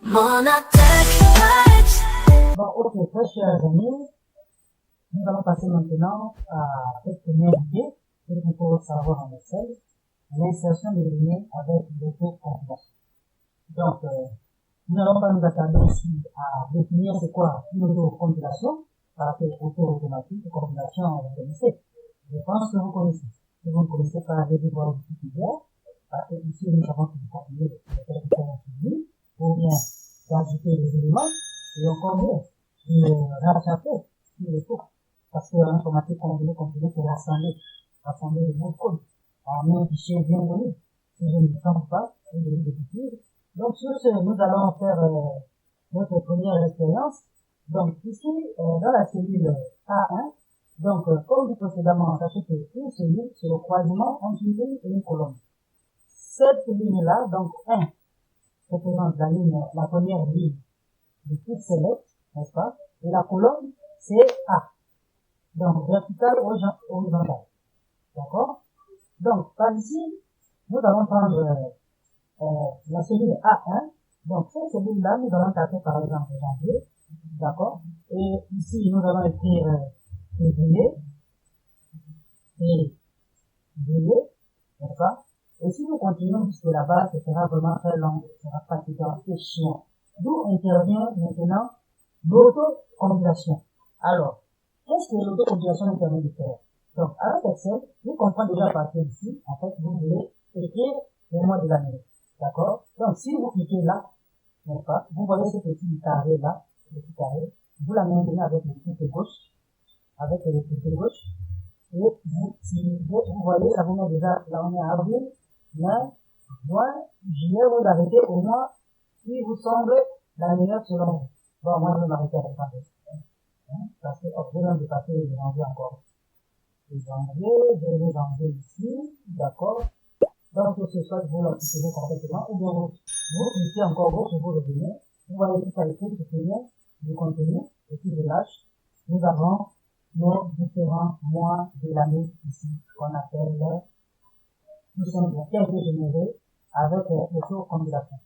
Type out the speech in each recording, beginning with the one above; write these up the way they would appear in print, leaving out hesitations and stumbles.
Bon, ok, très chers amis, nous allons passer maintenant à cette première idée, que nous pouvons savoir en Excel, l'insertion des données avec l'autocompilation. Donc, nous n'allons pas nous attarder ici à définir c'est quoi une autocompilation, parce que auto-automatique, compilation, vous connaissez. Je pense que vous connaissez. Si vous ne connaissez pas, allez voir Wikipédia, parce que ici, nous avons pu compiler les termes suivis, ou bien d'ajouter des éléments, et encore mieux, de rattraper sur le tout. Parce que l'informatique compiler, c'est rassembler les bouts de code en un fichier bien donné. Si je ne me trompe pas, c'est une d'écriture. Donc, sur ce, nous allons faire notre première expérience. Donc, ici, dans la cellule A1, donc, comme dit précédemment, sachez qu'une cellule, c'est le croisement entre une ligne et une colonne. Cette ligne-là, donc 1, représente la première ligne de toute select, n'est-ce pas? Et la colonne, c'est A. Donc, vertical horizontal. D'accord? Donc, par ici, nous allons prendre la cellule A1. Donc, cette cellule-là, nous allons taper par exemple janvier. D'accord? Et ici, nous allons écrire février. Février. N'est-ce pas? Et si nous continuons jusque là-bas, ce sera vraiment très long, ce sera fatigant et chiant. D'où intervient maintenant l'autocompilation. Alors, qu'est-ce que l'autocompilation nous permet de faire? Donc, avec Excel, vous comprenez déjà à partir d'ici, en fait, vous voulez écrire les mois de l'année. D'accord? Donc, si vous cliquez là, n'est-ce pas, vous voyez ce petit carré là, ce petit carré, vous la maintenez avec le côté gauche, et vous voyez, ça vous met déjà, là on est avril, mai, juin, juillet, vous arrêtez au mois qui vous semble la meilleure selon vous. Bon, moi je vais m'arrêter avec ça. Parce que, je viens de passer les janvier encore. Les janvier, je vais les enlever ici, d'accord. Donc, ce soit vous l'utilisez complètement, ou bien vous cliquez encore gauche et vous revenez. Vous voyez tout ça écrit, c'est bien, du contenu, et puis je lâche. Nous avons nos différents mois de l'année ici, qu'on appelle, nous sommes qui a été générés avec l'autocompilation.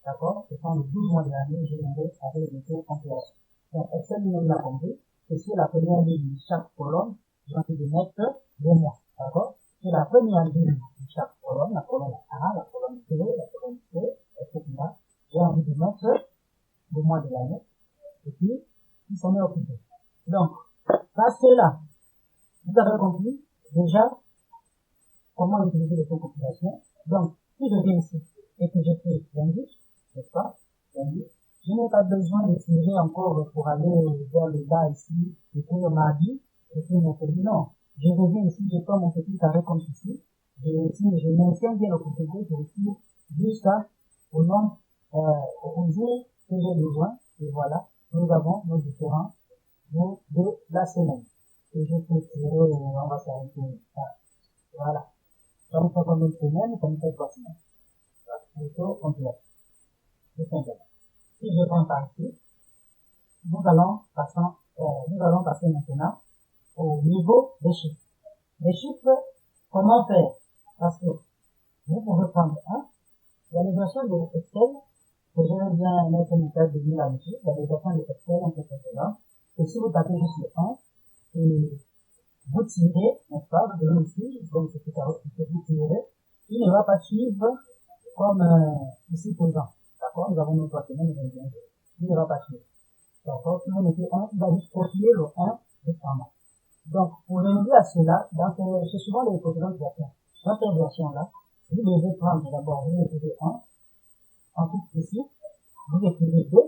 D'accord? Ce sont les 12 mois de l'année générés avec l'autocompilation. Donc, Excel nous l'a compris, que sur la première ligne de chaque colonne, j'ai envie de mettre les mois. D'accord? Sur la première ligne de chaque colonne, la colonne A, la colonne B, la colonne C, etc., j'ai envie de mettre le mois de l'année, et puis, ils sont occupés. Donc, parce que là, vous avez compris déjà comment utiliser l'autocompilation. Donc, si je viens ici et que je fais lundi, n'est-ce pas, lundi, je n'ai pas besoin de tirer encore pour aller vers le bas ici, et puis le mardi, et puis mercredi. Non, je reviens ici, je prends mon petit carré comme ceci, je maintiens bien le côté gauche, je retire jusqu'au nombre, au jour que j'ai besoin, et voilà, nous avons nos différents jours de la semaine. Et je peux tirer, on va s'arrêter, voilà. Ça nous fait combien de semaines? Ça nous fait 3 semaines. Plutôt complet. Tout simplement. Si je prends par ici, nous allons passer maintenant au niveau des chiffres. Les chiffres, comment faire? Parce que vous pouvez prendre un. Il y a les versions de Excel, que je vais bien mettre une méthode de mise là-dessus. Il y a des versions de Excel un peu précédentes. Et si vous tapez juste le 1, et vous tirez, n'est-ce pas, vous donnez ici, donc c'est tout à l'heure, vous tirez, il ne va pas suivre comme ici présent. D'accord? Nous avons nos 3 semaines, nous avons bien jours. Il ne va pas suivre. D'accord? Si vous mettez 1, il va juste copier le 1 récemment. Donc, pour remédier à cela, c'est souvent les précédentes versions. Dans cette version-là, vous devez prendre d'abord, vous mettez 1, ensuite ici, vous écrivez 2,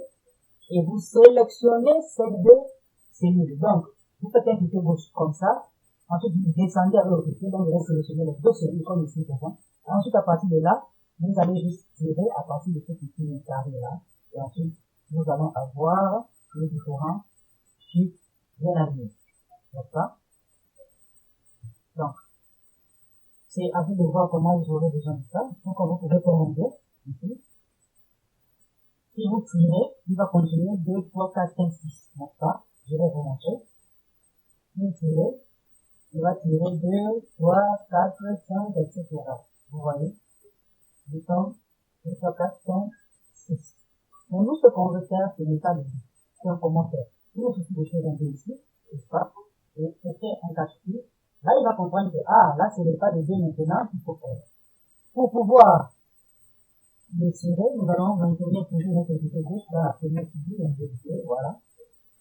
et vous sélectionnez ces deux cellules. Donc, vous faites un clic gauche comme ça, ensuite vous descendez avec le clic, donc vous allez sélectionner les deux cellules comme ici, présent. Ensuite, à partir de là, vous allez juste tirer à partir de ce petit carré-là, et ensuite, nous allons avoir les différents chiffres bien alignés. N'est-ce pas? Donc, c'est à vous de voir comment vous aurez besoin de ça. Donc, vous pouvez faire un 2, ici. Si vous tirez, il va continuer 2, 3, 4, 5, 6, n'est-ce pas? Je vais vous montrer. Si vous tirez, il va tirer 2, 3, 4, 5, etc. Vous voyez? 2, 3, 4, 5, 6. Mais nous, ce qu'on veut faire, ce n'est pas de faire un commentaire. Il nous suffit de faire un peu ici, n'est-ce pas? Et faire un cache-pied. Là, il va comprendre que, là, ce n'est pas de deux maintenant qu'il faut faire. Pour pouvoir le tirer, nous allons maintenir toujours notre côté gauche dans la première figure, voilà,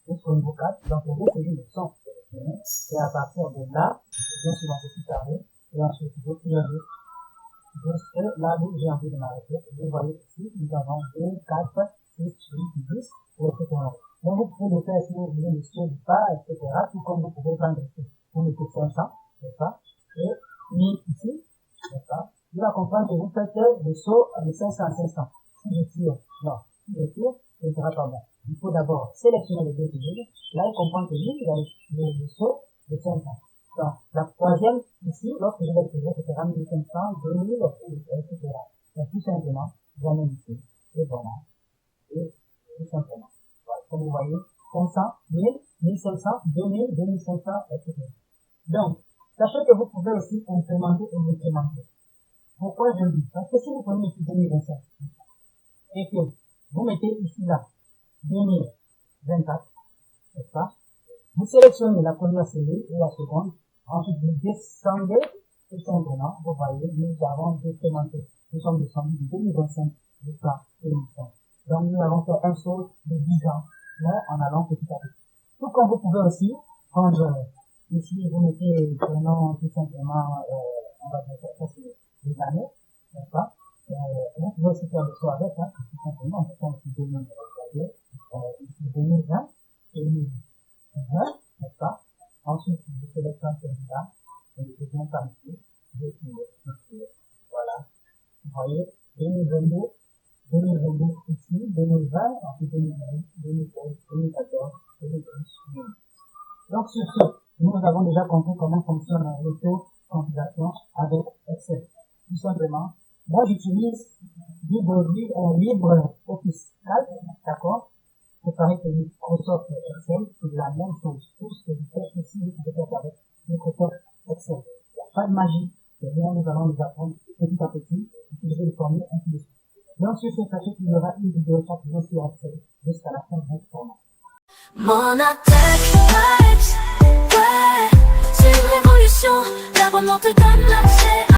jusqu'au niveau 4. Donc, on va faire le son. Et à partir de là, je viens sur mon petit carré, et ensuite, je tire jusque là où j'ai envie de m'arrêter. Vous voyez ici, nous avons 2, 4, 6, 8, 10, etc. Donc, vous pouvez le faire si vous voulez le saut du pas, etc. Tout comme vous pouvez prendre ici. Vous mettez 500, c'est ça, et 1000 ici, c'est ça. Il va comprendre que vous faites le saut de 500 à 500. Si je tire, non, si je tire, ce ne sera pas bon. Il faut d'abord sélectionner les deux figures. Là, il comprend que lui, il a le saut de 500. Donc, la troisième, ici, lorsque je vais tirer, ce sera 1500, 2000, etc. Donc, tout simplement, j'amène ici, et voilà. Et tout simplement. Voilà, comme vous voyez, 500, 1000, 1500, 2000, 2500, etc. Donc, sachez que vous pouvez aussi incrémenter et décrémenter. Pourquoi je le dis? Parce que si vous prenez ici 2025, et que vous mettez ici là, 2024, n'est-ce pas? Vous sélectionnez la première série et la seconde, ensuite vous descendez, tout simplement, vous voyez, nous avons décrémenté. Nous sommes descendus de 2025 jusqu'à 2025. Donc nous avons fait un saut de 10 ans, mais en allant petit à petit. Tout comme vous pouvez aussi prendre, ici vous mettez, prenons tout simplement, on va dire ça c'est des années, n'est-ce pas? Vous pouvez aussi faire le saut avec, tout simplement, on peut faire ici 2020, ici 2020, 2020, n'est-ce pas? Ensuite, je sélectionne celui-là, et je viens par ici, je tire, voilà. Vous voyez, 2022, 2022 ici, 2020, ensuite 2020, 2016, 2014, 2012, 2012. Donc, sur ce, nous avons déjà compris comment fonctionne l'auto-compilation avec Excel. Tout simplement, moi j'utilise LibreOffice Calc, d'accord? C'est pareil que Microsoft Excel, c'est la même chose. Tout ce que vous faites ici, vous pouvez faire avec Microsoft Excel. Il n'y a pas de magie. C'est rien, nous allons nous apprendre petit à petit, utiliser les formules, ainsi de suite. Donc, sur ce, sachez qu'il y aura une vidéo chaque jour sur Excel jusqu'à la fin de votre formation. Monatech Vibes, ouais, c'est une révolution, la remontée donne l'accès.